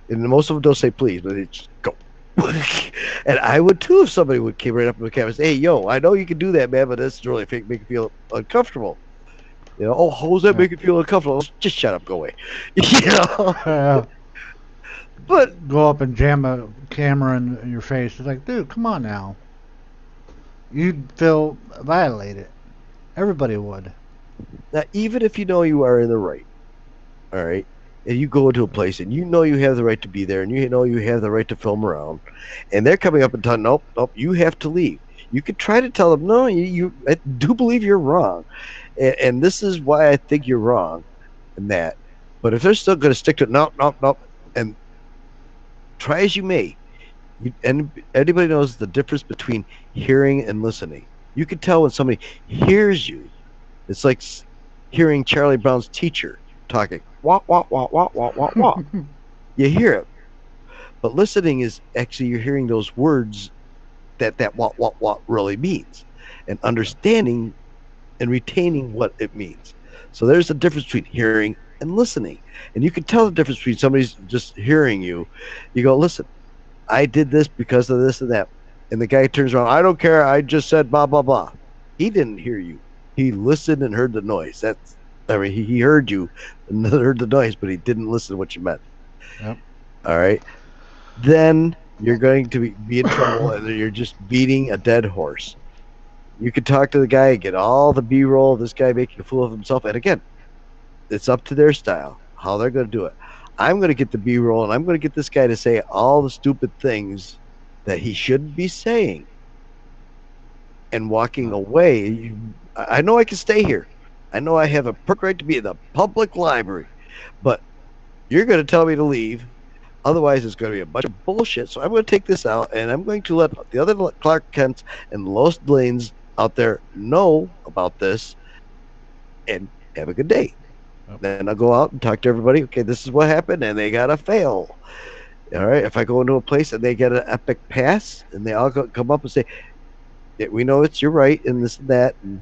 And most of them don't say please, but they just go. And I would too if somebody would came right up to the camera and say, "Hey, yo, I know you can do that, man, but this really make you feel uncomfortable." "Oh, how's that Yep. make you feel uncomfortable?" "Just shut up, go away." you know. Uh, But go up and jam a camera in your face. It's like, dude, come on now. You'd feel violated. Everybody would. now, even if you know you are in the right, all right, and you go into a place and you know you have the right to be there and you know you have the right to film around, and they're coming up and telling, "Nope, nope, you have to leave." You could try to tell them, "No, I do believe you're wrong, and this is why I think you're wrong," and that. But if they're still going to stick to, "Nope, nope, nope," and try as you may, and anybody knows the difference between hearing and listening. You can tell when somebody hears you. It's like hearing Charlie Brown's teacher talking. Wah wah wah wah wah wah wah. You hear it, but listening is actually you're hearing those words that what really means, and understanding and retaining what it means. So there's a difference between hearing and listening, and you can tell the difference between somebody's just hearing you. You go, listen, I did this because of this and that, and the guy turns around. I don't care. I just said blah blah blah. He didn't hear you. He listened and heard the noise. That's I mean, he heard you and heard the noise, but he didn't listen to what you meant. Yep. All right. Then you're going to be in trouble and you're just beating a dead horse. You could talk to the guy and get all the B-roll of this guy making a fool of himself. And again, it's up to their style, how they're going to do it. I'm going to get the B-roll and I'm going to get this guy to say all the stupid things that he shouldn't be saying and walking away. I know I can stay here. I know I have a perk right to be in the public library, but you're going to tell me to leave. Otherwise, it's going to be a bunch of bullshit. So I'm going to take this out, and I'm going to let the other Clark Kents and Lois Lanes out there know about this, and have a good day. Yep. Then I'll go out and talk to everybody. Okay, this is what happened, and they got to fail. All right. If I go into a place and they get an epic pass, and they all come up and say, yeah, "We know it's you're right," and this and that, and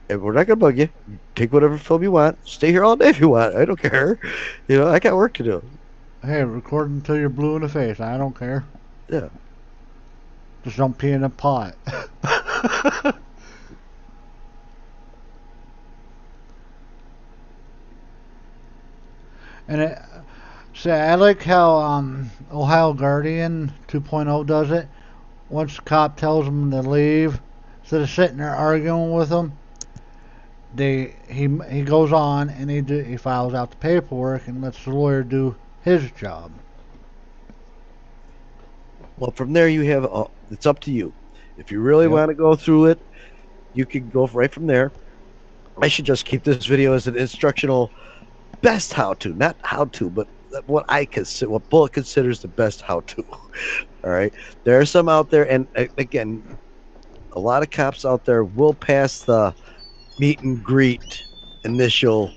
we're not gonna bug you. Take whatever film you want. Stay here all day if you want. I don't care. You know, I got work to do. Hey, record until you're blue in the face. I don't care. Yeah. Just don't pee in a pot. And say, I like how Ohio Guardian 2.0 does it. Once the cop tells them to leave, instead of sitting there arguing with them, he goes on and he files out the paperwork and lets the lawyer do his job. Well, from there you have it's up to you. If you really Yep. want to go through it, you can go right from there. I should just keep this video as an instructional best how-to, not how-to, but what I consider, what Bullet considers the best how-to. All right, there are some out there, and again, a lot of cops out there will pass the meet and greet initial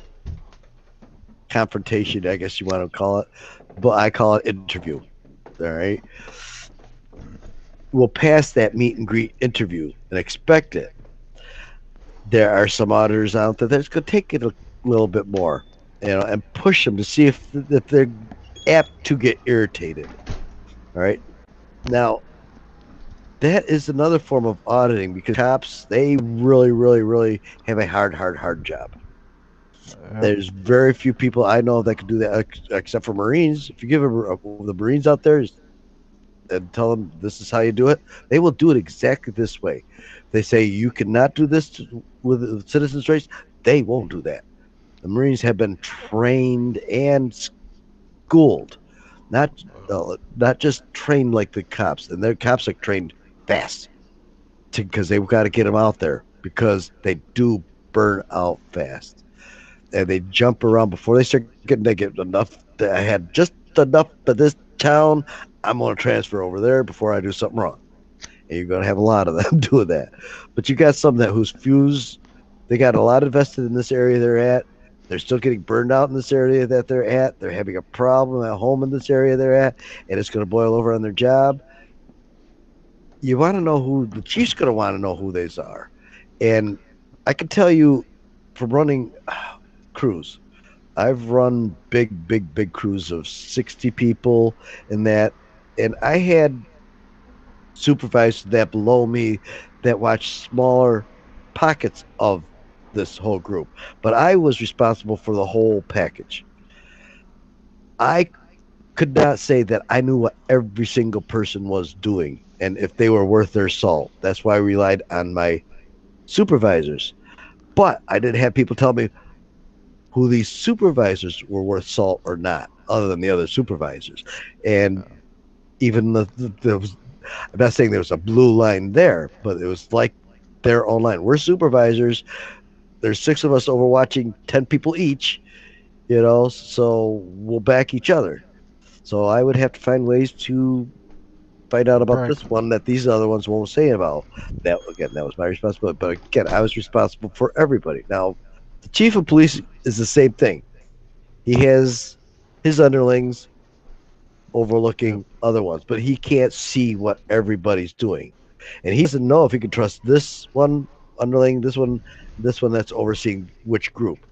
confrontation, I guess you want to call it, but I call it interview. All right, we'll pass that meet and greet interview and expect it. There are some auditors out there that's going to take it a little bit more, you know, and push them to see if they're apt to get irritated. All right, now that is another form of auditing because cops, they really, really, really have a hard job. Yep. There's very few people I know that can do that, except for Marines. If you give the Marines out there and tell them this is how you do it, they will do it exactly this way. If they say you cannot do this with citizens' rights, they won't do that. The Marines have been trained and schooled, not just trained like the cops, and their cops are trained fast because they've got to get them out there because they do burn out fast and they jump around before they start getting they get enough. I had just enough of this town. I'm going to transfer over there before I do something wrong. And you're going to have a lot of them doing that. But you got some that whose fuse, they got a lot invested in this area they're at. They're still getting burned out in this area that they're at. They're having a problem at home in this area they're at, and it's going to boil over on their job. You want to know who the chief's going to want to know who these are. And I can tell you from running crews, I've run big crews of 60 people and that, and I had supervisors that below me that watched smaller pockets of this whole group, but I was responsible for the whole package. I could not say that I knew what every single person was doing and if they were worth their salt. That's why I relied on my supervisors. But I did have people tell me who these supervisors were worth salt or not, other than the other supervisors. And even I'm not saying there was a blue line there, but it was like their own line. We're supervisors. There's 6 of us overwatching 10 people each. So we'll back each other. So I would have to find ways to find out about Correct. this one that these other ones won't say about. That again, that was my responsibility. But again, I was responsible for everybody. Now, the chief of police is the same thing. He has his underlings Yep. overlooking other ones, but he can't see what everybody's doing. And he doesn't know if he can trust this one underling, this one that's overseeing which group,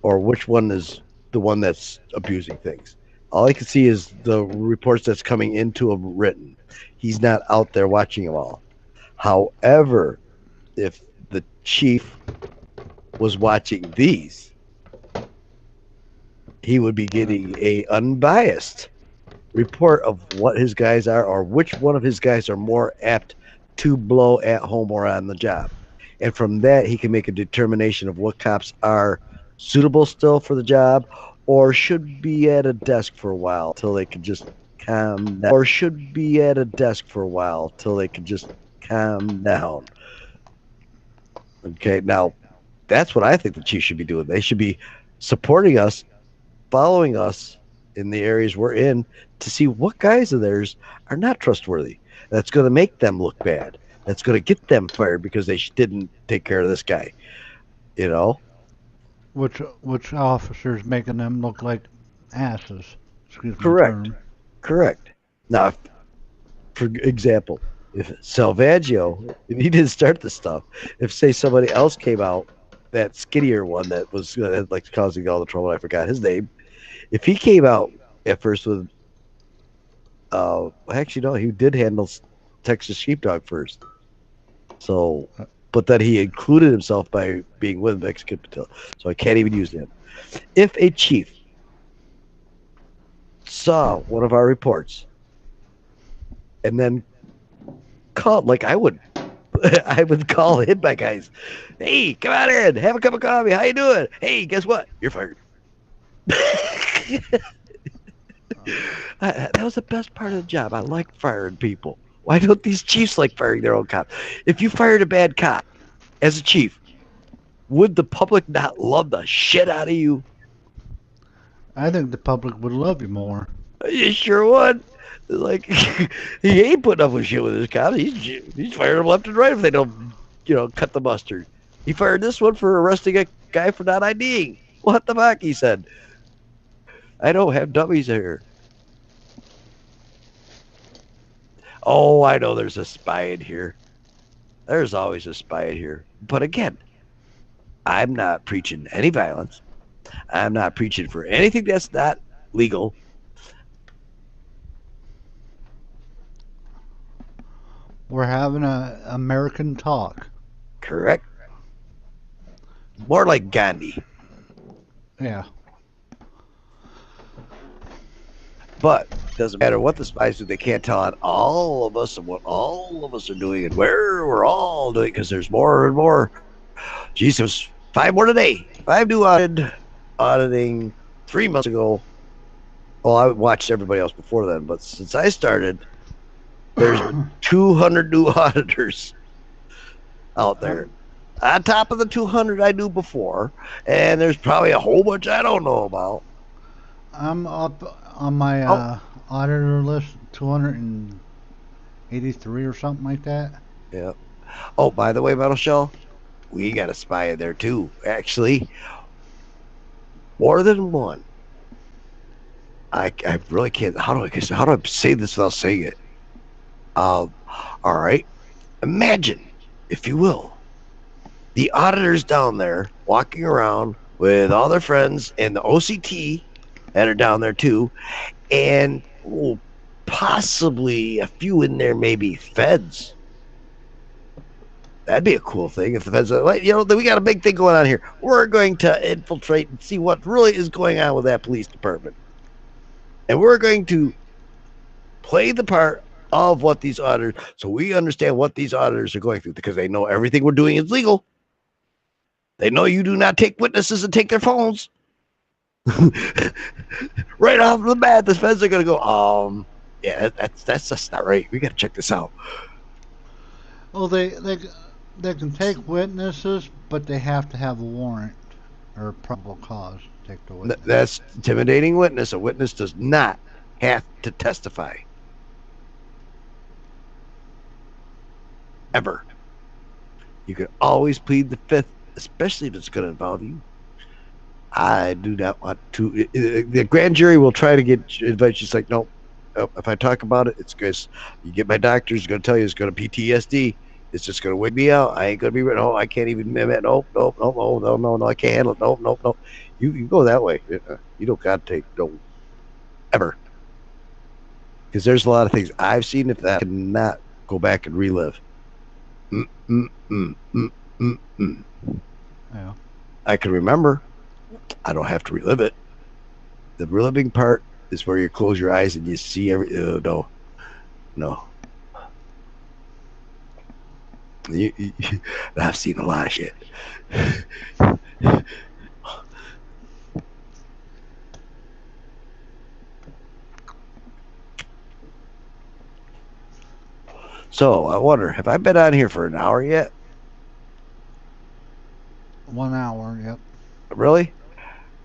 or which one is the one that's abusing things. All I can see is the reports that's coming into him written. He's not out there watching them all. However, if the chief was watching these, he would be getting a unbiased report of what his guys are or which one of his guys are more apt to blow at home or on the job. And from that, he can make a determination of what cops are suitable still for the job or should be at a desk for a while till they can just calm down. Or should be at a desk for a while till they can just calm down. Okay, now that's what I think the chief should be doing. They should be supporting us, following us in the areas we're in to see what guys of theirs are not trustworthy. That's going to make them look bad. That's going to get them fired because they didn't take care of this guy. You know, Which officers making them look like asses? Excuse my correct, term. correct. Now, for example, if Salvaggio, if he didn't start the stuff, if say somebody else came out, that skinnier one that was like causing all the trouble, I forgot his name. If he came out at first with actually no, he did handle Texas Sheepdog first. So, Uh, but then he included himself by being with Mexican Patil. So I can't even use him. If a chief saw one of our reports and then called, like I would, I would call him my guys. Hey, come on in, have a cup of coffee. How you doing? Hey, guess what? You're fired. That was the best part of the job. I like firing people. Why don't these chiefs like firing their own cops? If you fired a bad cop as a chief, would the public not love the shit out of you? I think the public would love you more. You sure would. Like he ain't putting up with shit with his cops. He's firing them left and right if they don't, cut the mustard. He fired this one for arresting a guy for not IDing. What the fuck? He said. I don't have dummies here. Oh, I know there's a spy in here. There's always a spy in here. But again, I'm not preaching any violence. I'm not preaching for anything that's not legal. We're having a American talk. Correct? More like Gandhi. Yeah. But doesn't matter what the spies do, they can't tell on all of us and what all of us are doing and where we're all doing because there's more and more. Jesus, 5 more today. 5 new auditing 3 months ago. Well, I watched everybody else before then, but since I started, there's been 200 new auditors out there. I'm On top of the 200 I knew before, and there's probably a whole bunch I don't know about. I'm up on my Oh, auditor list, 283 or something like that. yeah. Oh, by the way, Metal Shell, we got a spy in there too. Actually, more than one. I really can't. How do I say this without saying it? Um, all right. Imagine, if you will, the auditors down there walking around with all their friends and the OCT that are down there too, and possibly a few in there, maybe feds. That'd be a cool thing if the feds are like, we got a big thing going on here. We're going to infiltrate and see what really is going on with that police department. And we're going to play the part of what these auditors, so we understand what these auditors are going through because they know everything we're doing is legal. They know you do not take witnesses and take their phones. Right off the bat, the feds are going to go, yeah, that's just not right. We got to check this out. Oh, they can take witnesses, but they have to have a warrant or probable cause. Take the witness. That's intimidating witness. A witness does not have to testify. Ever. You can always plead the fifth, especially if it's going to involve you. I do not want to. The grand jury will try to get advice. She's like, no, if I talk about it, it's because you get my doctor. He's going to tell you it's going to PTSD. It's just going to wig me out. I ain't going to be. No, I can't even. Nope, nope, nope, no. I can't handle it. Nope, nope, nope. You go that way. You don't got to take no ever. Because there's a lot of things I've seen if that cannot go back and relive. Yeah. I can remember. I don't have to relive it. The reliving part is where you close your eyes and you see every. No. I've seen a lot of shit. So I wonder, have I been on here for an hour yet? 1 hour. Yep. Really?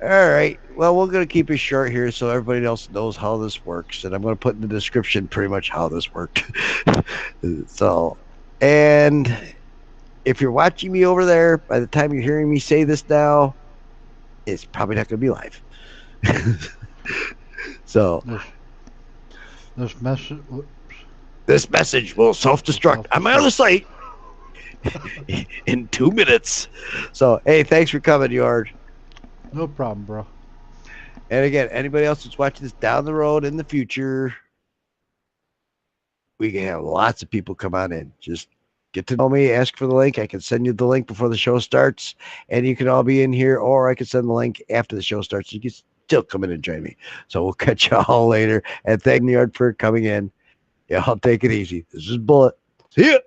All right. Well, we're going to keep it short here so everybody else knows how this works. And I'm going to put in the description pretty much how this worked. So, and if you're watching me over there, by the time you're hearing me say this now, it's probably not going to be live. So, This message. this message will self-destruct on my other site in 2 minutes. So, hey, thanks for coming, Yard. No problem, bro. And again, anybody else that's watching this down the road in the future, we can have lots of people come on in. Just get to know me, ask for the link. I can send you the link before the show starts, and you can all be in here, or I can send the link after the show starts. You can still come in and join me. So we'll catch you all later. And thank you, Yard, for coming in. Yeah, I'll take it easy. This is Bullet. See ya.